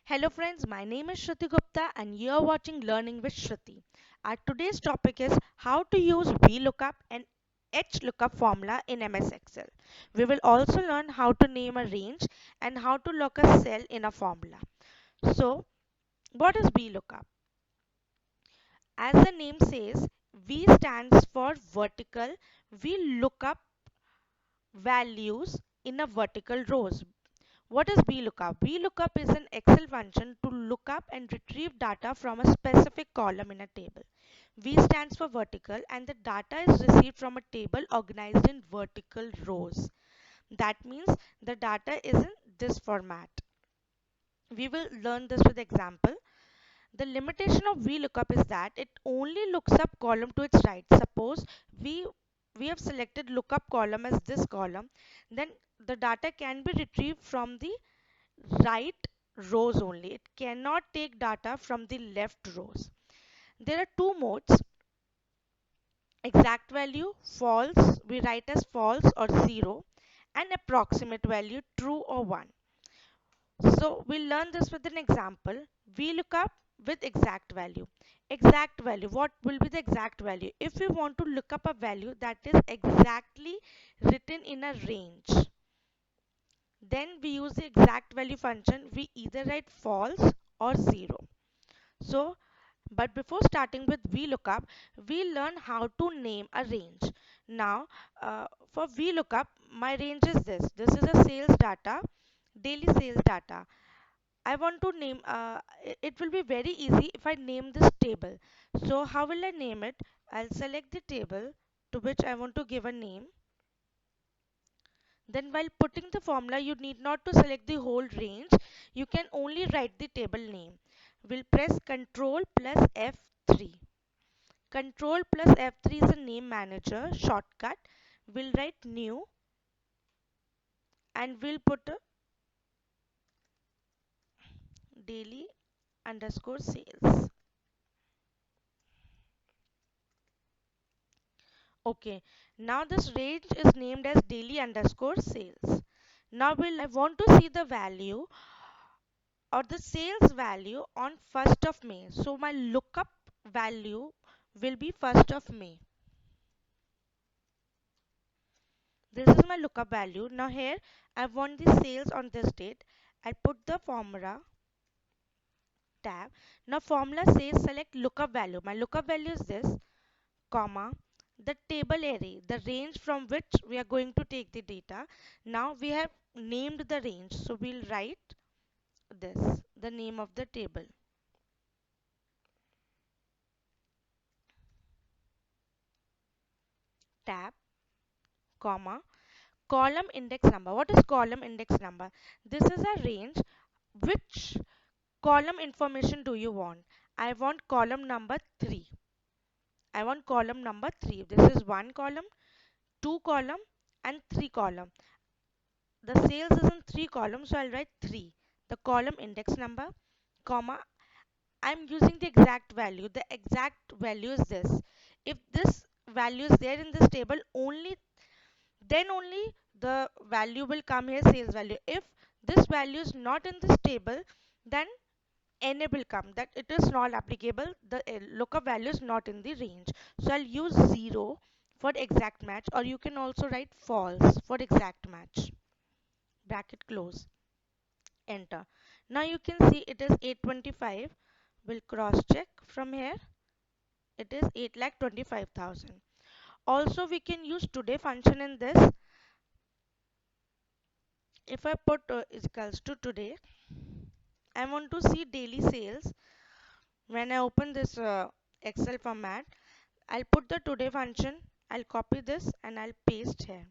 Hello friends, my name is Shruti Gupta and you are watching Learning with Shruti. Our today's topic is how to use VLOOKUP and HLOOKUP formula in MS Excel. We will also learn how to name a range and how to look a cell in a formula. So, what is VLOOKUP? As the name says, V stands for vertical. We look up values in a vertical rows. What is VLOOKUP? VLOOKUP is an Excel function to look up and retrieve data from a specific column in a table. V stands for vertical and the data is received from a table organized in vertical rows. That means the data is in this format. We will learn this with example. The limitation of VLOOKUP is that it only looks up column to its right. Suppose we we have selected lookup column as this column, then the data can be retrieved from the right rows only. It cannot take data from the left rows. There are two modes: exact value, false, we write as false or 0, and approximate value, true or 1. So we'll learn this with an example. We look up with exact value. Exact value, what will be the exact value? If we want to look up a value that is exactly written in a range, then we use the exact value function. We either write false or 0. So, but before starting with VLOOKUP, we learn how to name a range. Now, for VLOOKUP, my range is this. This is a sales data, daily sales data. I want to name, it will be very easy if I name this table. So, how will I name it? I'll select the table to which I want to give a name. Then while putting the formula, you need not to select the whole range. You can only write the table name. We'll press Ctrl plus F3. Ctrl plus F3 is a name manager shortcut. We'll write new and we'll put a daily underscore sales. Okay, now this range is named as daily underscore sales. Now I want to see the value or the sales value on 1st of May. So my lookup value will be 1st of May. This is my lookup value. Now here I want the sales on this date. I put the formula tab. Now formula says select lookup value. My lookup value is this, comma, the table array, the range from which we are going to take the data. Now we have named the range. So we'll write this, the name of the table. Tab, comma, column index number. What is column index number? This is a range. Which column information do you want? I want column number 3. I want column number 3. This is 1 column, 2 column and 3 column. The sales is in 3 columns, so I'll write 3. The column index number, comma, I'm using the exact value. The exact value is this. If this value is there in this table, then only the value will come here, sales value. If this value is not in this table, then NA will come, that it is not applicable. The lookup value is not in the range. So I'll use 0 for exact match, or you can also write false for exact match. Bracket close. Enter. Now you can see it is 825. We'll cross check from here. It is 8,25,000. Also we can use today function in this. If I put is equals to today, I want to see daily sales. When I open this Excel format, I'll put the today function. I'll copy this and I'll paste here.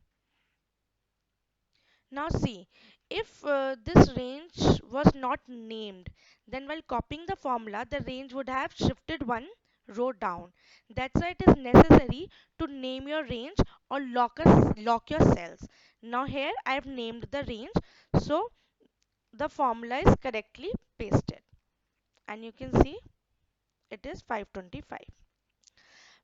Now see, if this range was not named, then while copying the formula, the range would have shifted one row down. That's why it is necessary to name your range or lock your cells. Now here I have named the range, so the formula is correctly pasted. And you can see it is 525.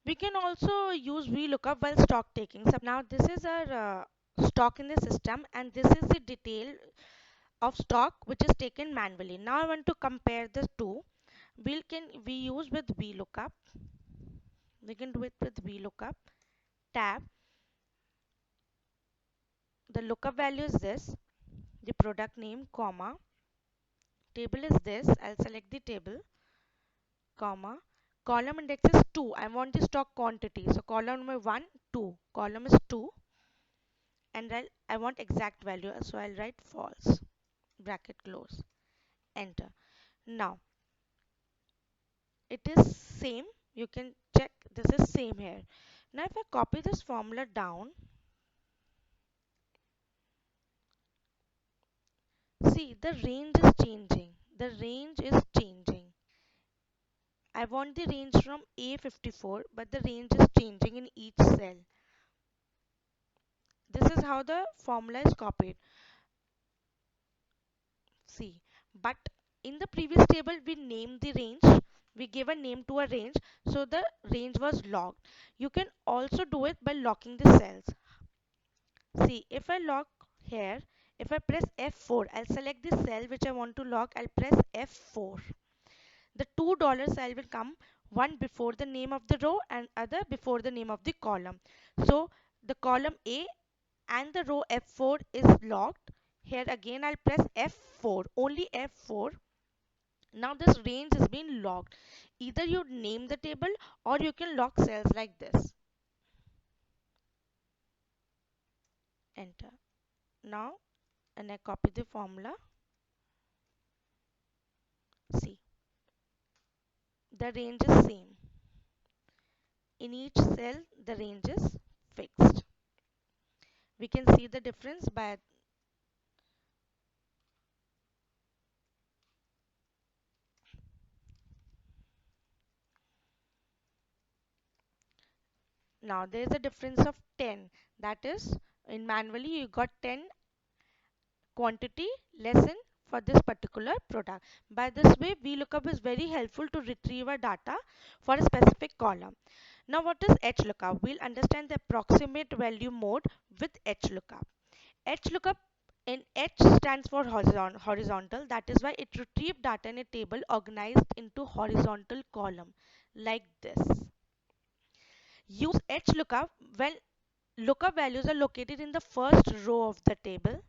We can also use VLOOKUP while stock taking. So now this is our stock in the system and this is the detail of stock which is taken manually. Now I want to compare the two. We use with VLOOKUP. We can do it with VLOOKUP. Tab. The lookup value is this. The product name, comma. Table is this. I'll select the table, comma. Column index is 2. I want the stock quantity. So column number 1, 2. Column is 2. And I want exact value. So I'll write false. Bracket close. Enter. Now it is same. You can check this is same here. Now if I copy this formula down, see the range is changing. The range is changing. I want the range from A54, but the range is changing in each cell. This is how the formula is copied. See, but in the previous table we named the range. We gave a name to a range, so the range was locked. You can also do it by locking the cells. See, if I lock here, if I press F4, I'll select the cell which I want to lock. I'll press F4. The $2 cell will come, one before the name of the row and other before the name of the column. So the column A and the row F4 is locked. Here again I'll press F4, only F4. Now this range has been locked. Either you name the table or you can lock cells like this. Enter. Now, and I copy the formula. See, the range is same. In each cell, the range is fixed. We can see the difference by now there is a difference of 10. That is, in manually you got 10 quantity lesson for this particular product. By this way, VLOOKUP is very helpful to retrieve a data for a specific column. Now what is HLOOKUP? We'll understand the approximate value mode with HLOOKUP. HLOOKUP, in H stands for horizontal. That is why it retrieves data in a table organized into horizontal column like this. Use HLOOKUP when lookup values are located in the first row of the table,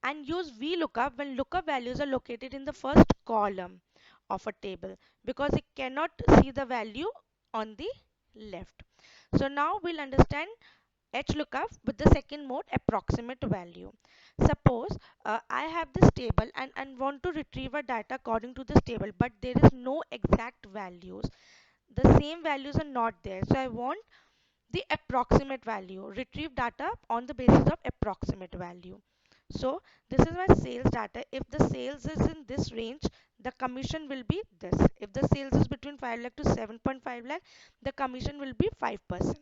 and use VLOOKUP when lookup values are located in the first column of a table, because it cannot see the value on the left. So now we'll understand HLOOKUP with the second mode, approximate value. Suppose I have this table and want to retrieve a data according to this table, but there is no exact values. The same values are not there. So I want the approximate value. Retrieve data on the basis of approximate value. So this is my sales data. If the sales is in this range, the commission will be this. If the sales is between 5 lakh to 7.5 lakh, the commission will be 5%,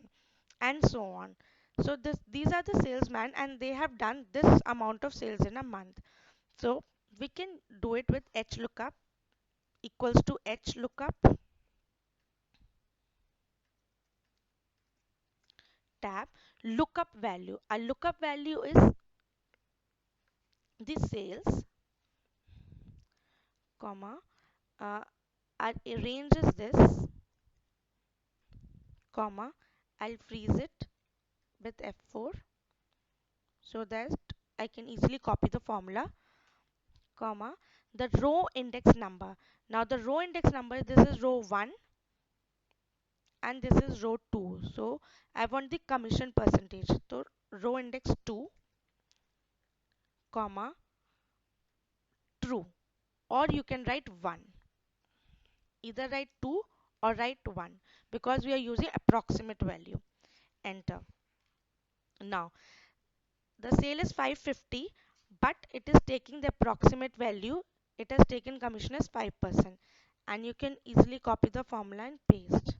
and so on. So these are the salesmen and they have done this amount of sales in a month. So we can do it with HLOOKUP equals to HLOOKUP tab lookup value. A lookup value is the sales, comma, our range is this, comma, I'll freeze it with F4 so that I can easily copy the formula, comma, the row index number. Now the row index number, this is row 1 and this is row 2. So I want the commission percentage. So row index 2, comma, true, or you can write 1. Either write 2 or write 1 because we are using approximate value. Enter. Now the sale is 550, but it is taking the approximate value. It has taken commission as 5%, and you can easily copy the formula and paste,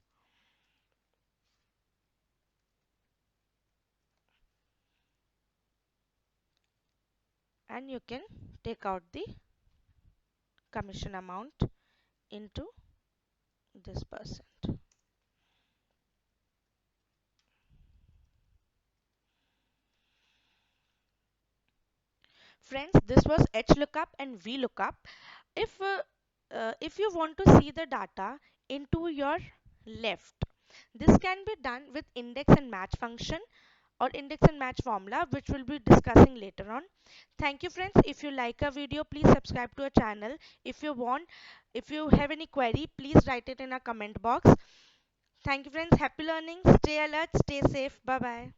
and you can take out the commission amount into this percent. Friends, this was HLOOKUP and VLOOKUP. If you want to see the data into your left, this can be done with index and match function or index and match formula, which we'll be discussing later on. Thank you, friends. If you like our video, please subscribe to our channel. If you have any query, please write it in our comment box. Thank you, friends. Happy learning. Stay alert, stay safe. Bye bye.